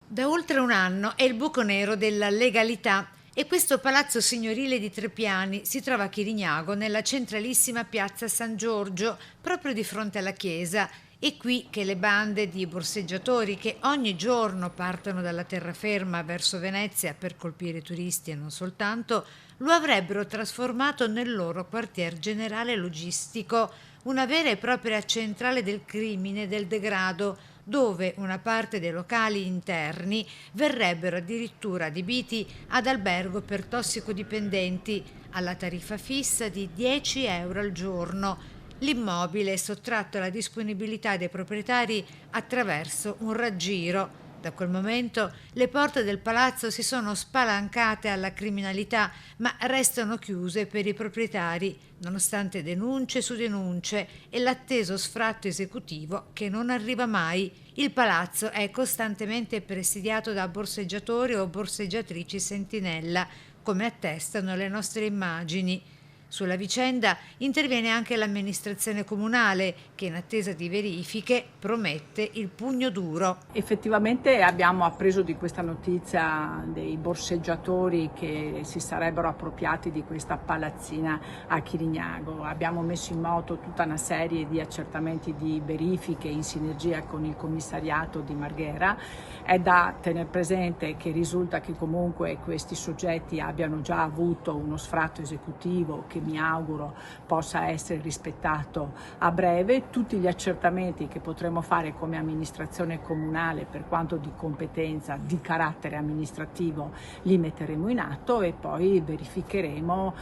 Da oltre un anno è il buco nero della legalità e questo palazzo signorile di 3 piani si trova a Chirignago, nella centralissima piazza San Giorgio, proprio di fronte alla chiesa. È qui che le bande di borseggiatori che ogni giorno partono dalla terraferma verso Venezia per colpire turisti e non soltanto, lo avrebbero trasformato nel loro quartier generale logistico, una vera e propria centrale del crimine e del degrado, dove una parte dei locali interni verrebbero addirittura adibiti ad albergo per tossicodipendenti alla tariffa fissa di 10 euro al giorno. L'immobile è sottratto alla disponibilità dei proprietari attraverso un raggiro. Da quel momento le porte del palazzo si sono spalancate alla criminalità, ma restano chiuse per i proprietari, nonostante denunce su denunce e l'atteso sfratto esecutivo che non arriva mai. Il palazzo è costantemente presidiato da borseggiatori o borseggiatrici sentinella, come attestano le nostre immagini. Sulla vicenda interviene anche l'amministrazione comunale che, in attesa di verifiche, promette il pugno duro. Effettivamente abbiamo appreso di questa notizia dei borseggiatori che si sarebbero appropriati di questa palazzina a Chirignago. Abbiamo messo in moto tutta una serie di accertamenti, di verifiche in sinergia con il commissariato di Marghera. È da tener presente che risulta che comunque questi soggetti abbiano già avuto uno sfratto esecutivo che mi auguro possa essere rispettato a breve. Tutti gli accertamenti che potremo fare come amministrazione comunale per quanto di competenza di carattere amministrativo li metteremo in atto e poi verificheremo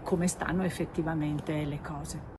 come stanno effettivamente le cose.